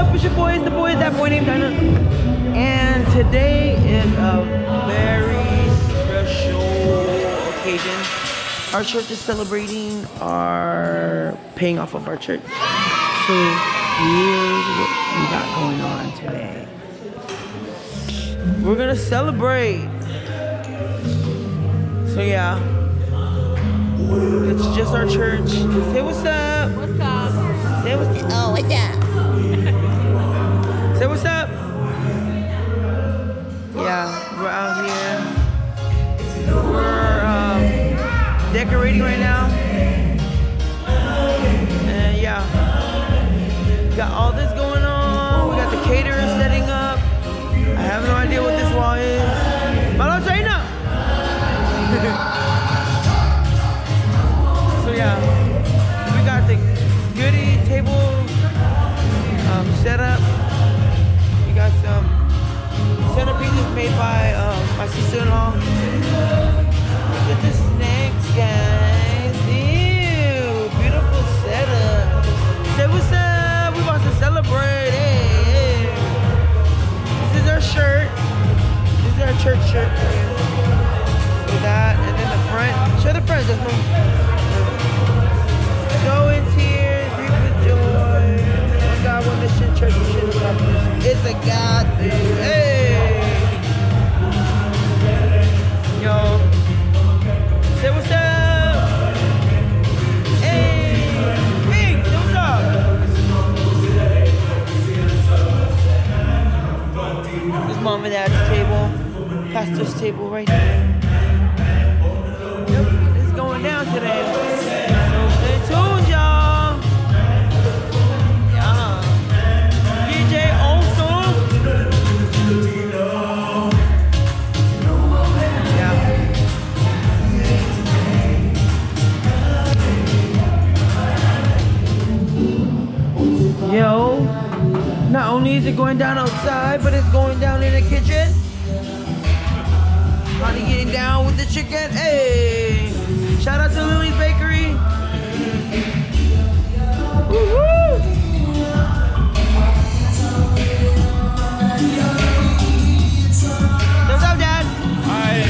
up? It's your boy, it's the boy, that boy named Dinah. And today is a very special occasion. Our church is celebrating our paying off of our church. So here's what we got going on today. We're gonna celebrate. So yeah, it's just our church. Say what's up. What's up? Say what's up. Oh, what's up? Say what's up. Yeah, we're out here. We're decorating right now. And yeah, got all this going on. We got the caterers setting up. I have no idea what this wall is. But I'll tell you now. So yeah, we got the goodie table set up. We got some centerpieces made by my sister-in-law. Look at the snacks, guys. Ew, beautiful setup. Say what's up. We about to celebrate. Hey. This is our shirt. This is our church shirt. So that, and then the front. Show the front. There's no. So in tears, reap with joy. One God, one mission, church mission. It's a God thing. Hey. Yo. Say what's up. Hey. Big, say what's up. This mom and dad's table. Pastor's table right here. Yep, it's going down today. So stay tuned, y'all. Yeah. DJ also. Yo, not only is it going down outside, but it's going down in the kitchen. Honey getting down with the chicken. Hey, shout out to Lily's Bakery. Woo-hoo. What's up, Dad? Hi.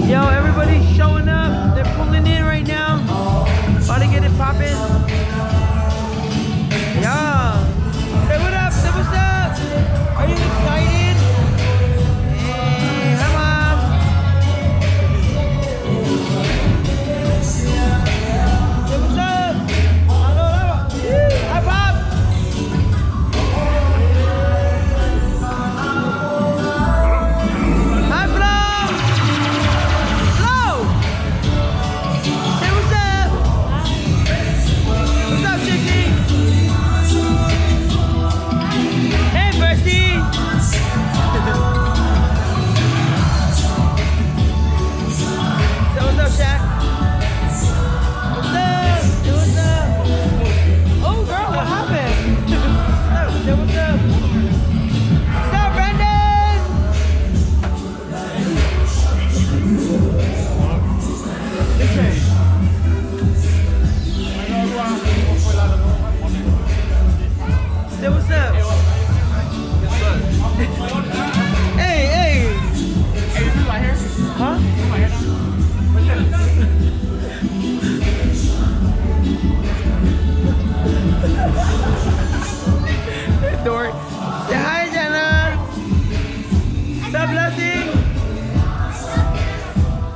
Yo, everybody's showing up. They're pulling in right now. About to get it popping. Yeah. Say what up, say what's up. Are you excited? Hey, hi, Mom. Say what's up. Hello, hello. Hi, Bob. Hi, Flo.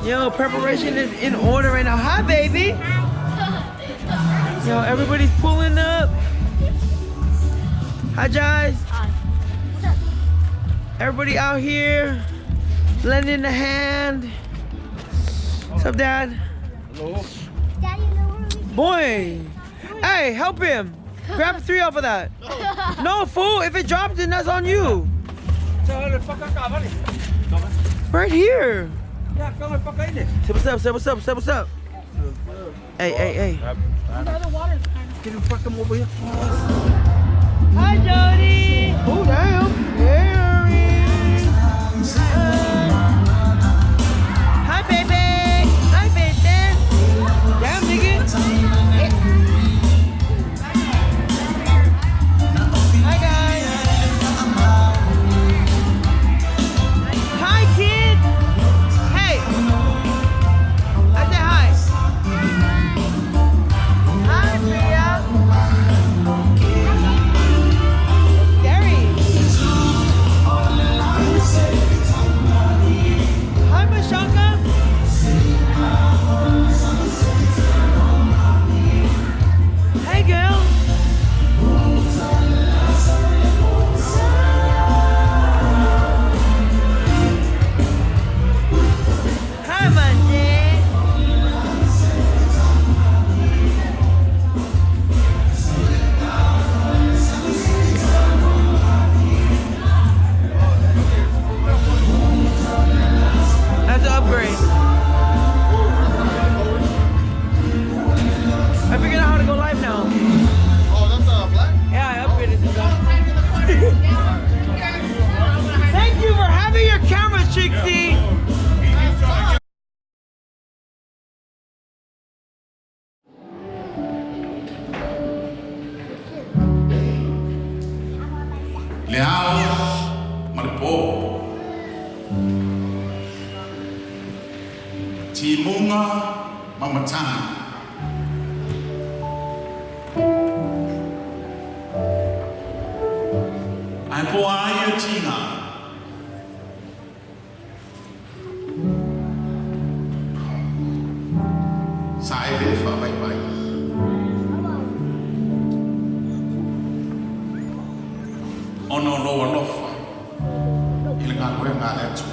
Yo, preparation is in order right now. Hi, baby. Yo, everybody's pulling up. Hi, guys. Hi. Everybody out here, lending a hand. What's up, Dad? Hello. Daddy, Boy, hey, help him. Grab 3 off of that. No, fool. If it drops, then that's on you. Right here. Say what's up. Say what's up. Say what's up. Hey. Get him fucking over here. Hi, Jody. Oh, damn. Harry. Hi, baby. Hi, baby. Damn, nigga. Hi, guys. Hi, kid. Hey. I said hi. Hi, Priya. Gary. Hi, Mashanka. Hey, girl. Hi, Monday. That's an upgrade. I figured out how to go live now. Oh, that's black? Yeah, I upgraded to that. Thank you for having your camera, Trixie. Leao Malipo Timunga Mamatana Ai po ai tinga Sai de fa bye bye Ono loa lofa Ili ngā koe ngā letu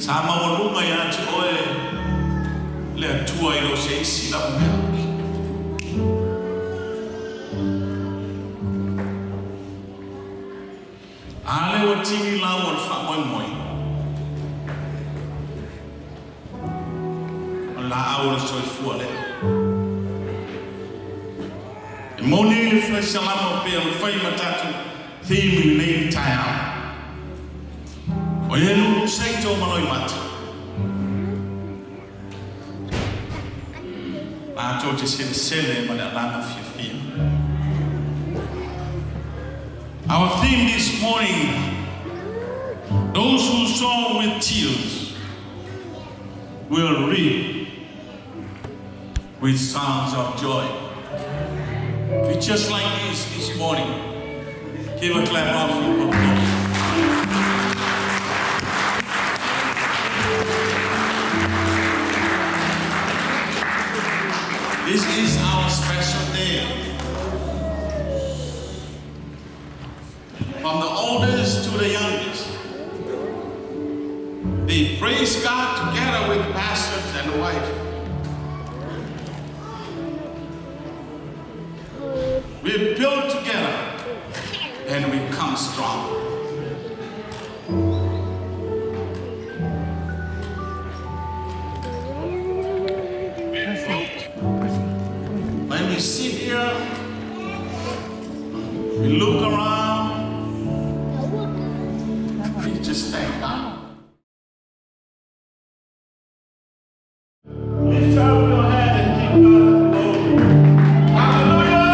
Sa mawalunga ya ati oe Le atua ilo se isi la umea Ale wa tini la wal fa moi moi La aula soi fuale. E moni le flesh alama pe al fai matatu theme nei taia. O yenu seito maloi mata. A to te sele mana lana fifi. Our theme this morning, those who sow with tears will reap with sounds of joy. It's just like this morning. Give a clap off for God. This is our special day. From the oldest to the youngest, they praise God together with pastors and the wife. We build together and we come strong. When we sit here, we look around, we just thank God. Lift up your head and give God the glory. Hallelujah!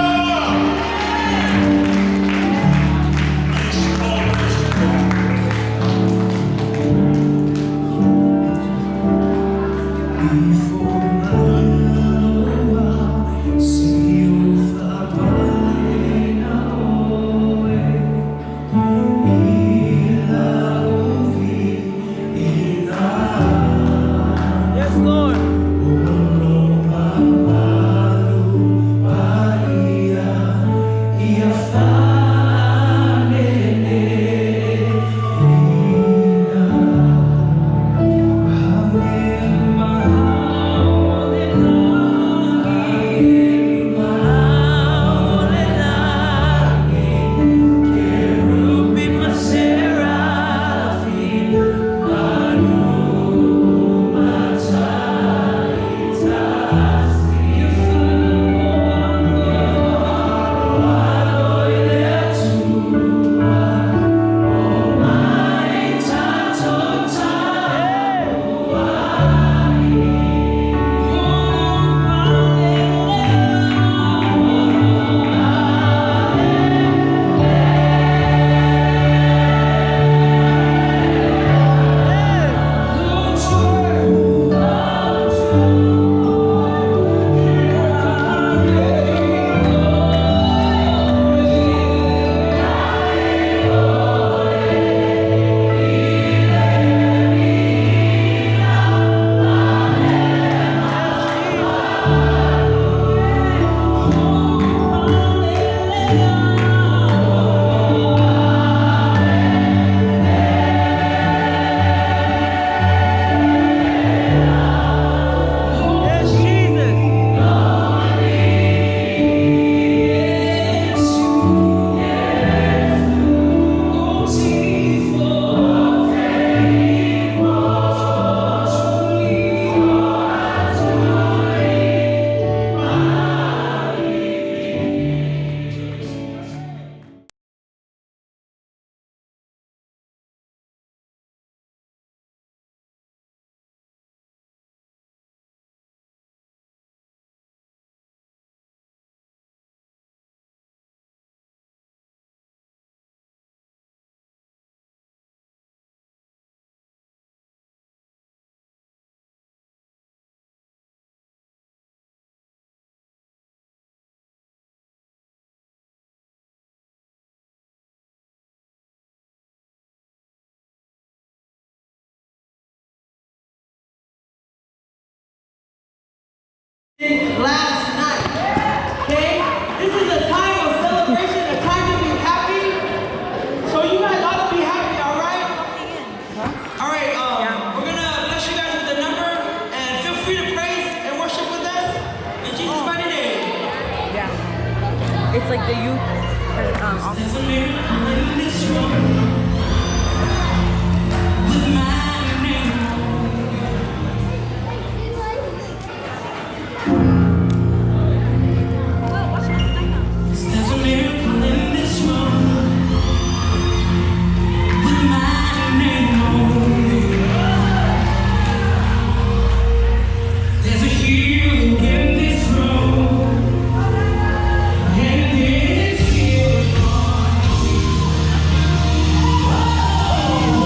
Last night, okay? This is a time of celebration, a time to be happy. So you guys ought to be happy, all right? All right, we're gonna bless you guys with the number, and feel free to praise and worship with us in Jesus' mighty name. Yeah. It's like the youth. There's a miracle in this room with my name. There's a miracle in this room with my name on it. There's a healing in this room, and it's here for you.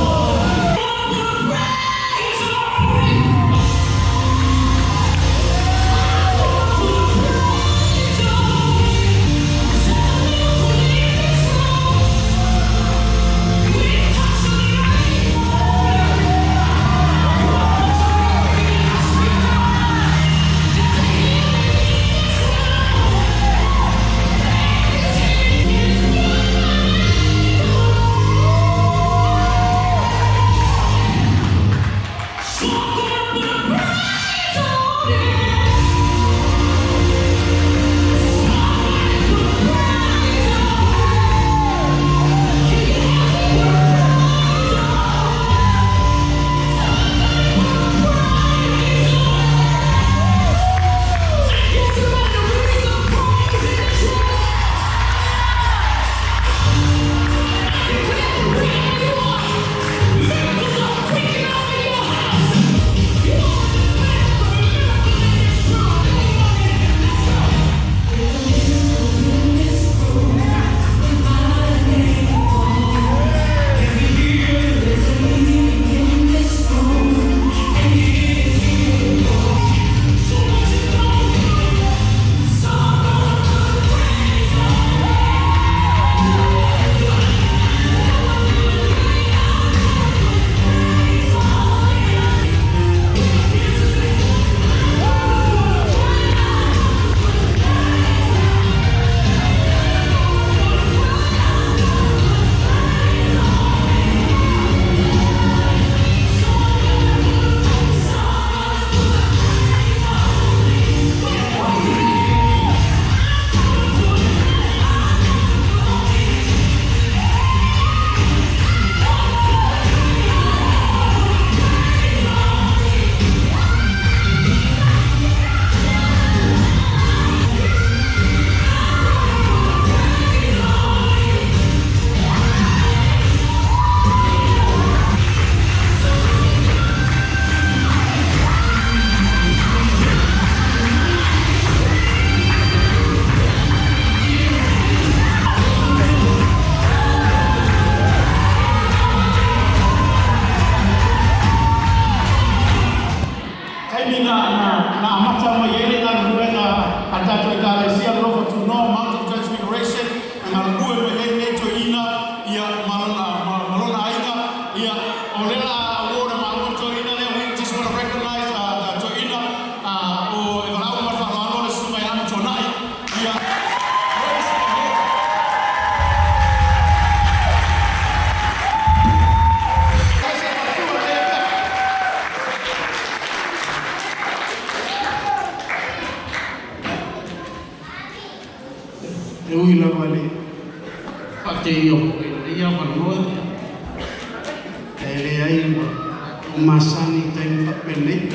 Masani tem papelê,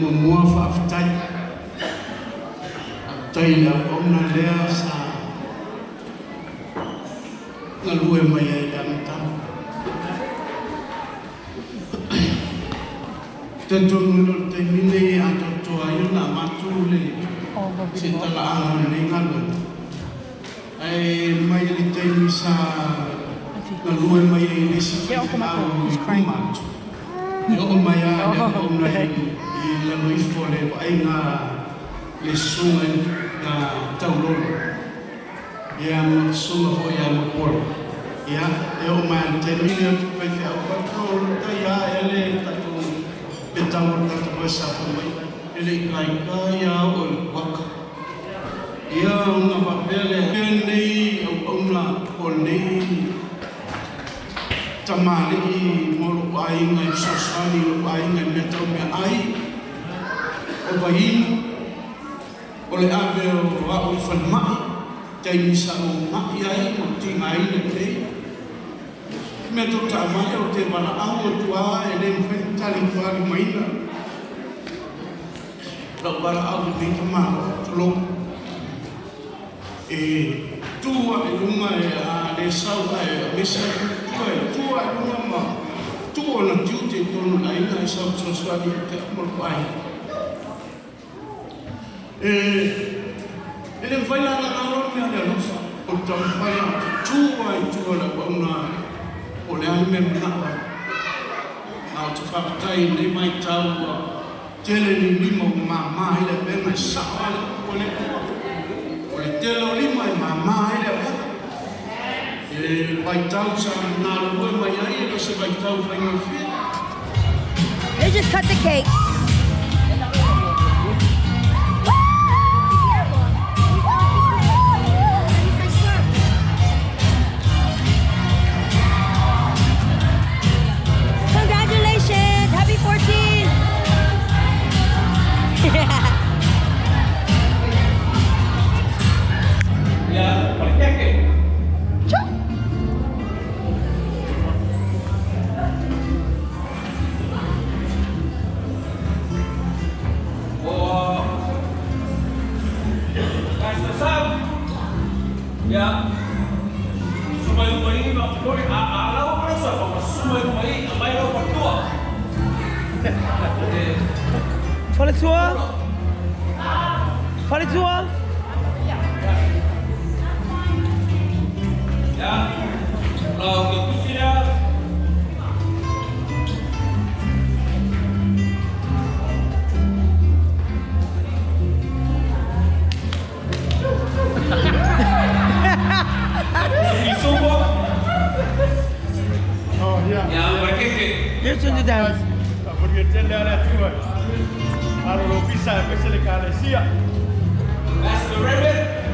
mumua faftai, taila omna lea sa ngalue maya ilamita. Tentu menurut temine atau tuayu na matule, sitala angan lengalu. Ay may litay sa ngalue maya ilisi au kumat. Yo maya omna ilalu ifole ay nga lesungan na taulol. Yang sunga ho yang por. Ya, yo man temine pe au patrol ya ele tatu betawon tatu basa pemai. ele kai kai au o waka. Ia unga papele nei au una o nei tamale I molo ai ngai sosani o ai ngai meta me ai o bain o le ave o au falmai tai misa o mai ai o tingai le te me to tamale o te mana au o tua e le mfentali kwali maina la bara au le tamale tolo e tua e lunga e a le sau e mesa tua e lunga ma tua na tiute tonu na ina e sau sosani te amor pai e le vai la alo me ale lofa o tampaya tua la bauna o le alme na na o whakatai nei mai tau tele ni lima o mama ile bema sawa o le telo lima e mama ele e vai tau sa na lo mai ai e se vai tau vai no fi. They just cut the cake. Congratulations! Happy 14! Ya, paling kek. Ya, sumai rumah ini nak boleh alau kerasa apa sumai rumah ini amai lau pertua. Fale tua? Fale tua? Ya, lau ke kusina. Oh, yeah. Ya, mereka ke. Your turn to dance. Porque tele ala tua. Alo lo bisa pese le kale sia. That's the rabbit.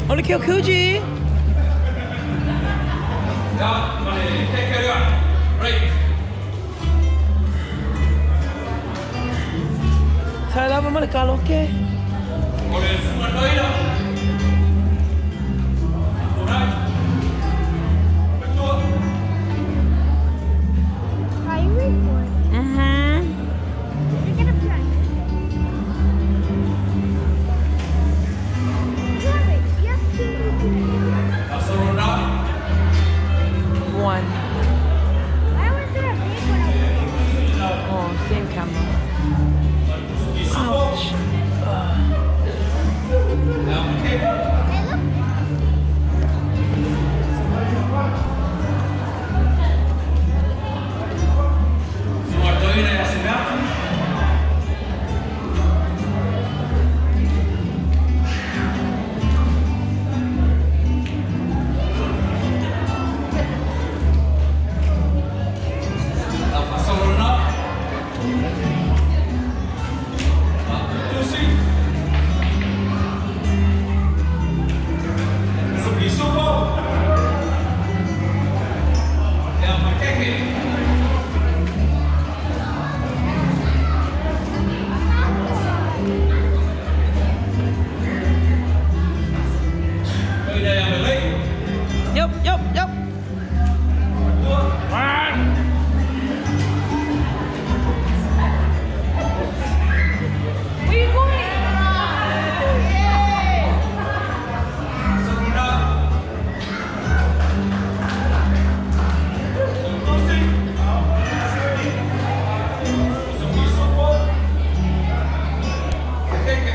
Only kill Kuji. Saya dah mana kalau ke? Are you recording? You're gonna play. You have two. One. Why was there a big one? Oh, same camera. Ouch. Hey, look. Yup. Where you going? Okay.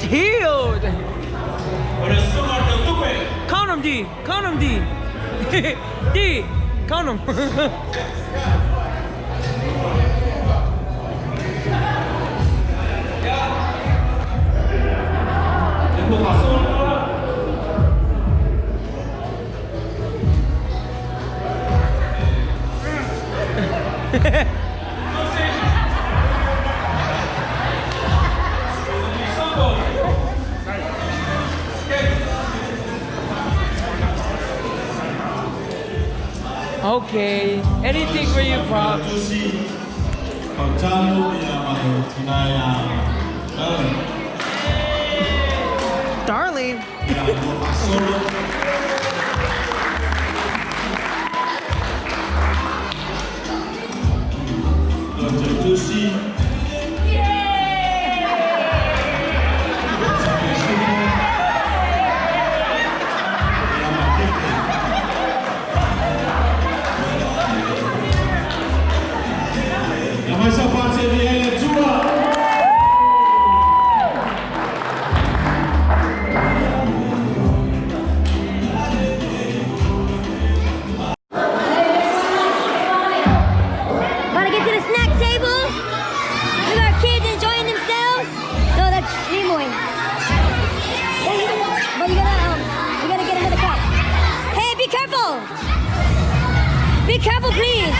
Healed. Count them, D. Count them, D. D. Count them. Okay, anything for you, Prop. Darling. Essa parceria é tua. Want to get to the snack table? Look at our kids enjoying themselves. No, that's Nimoy. But you gotta get another cup. Hey, be careful. Be careful, please.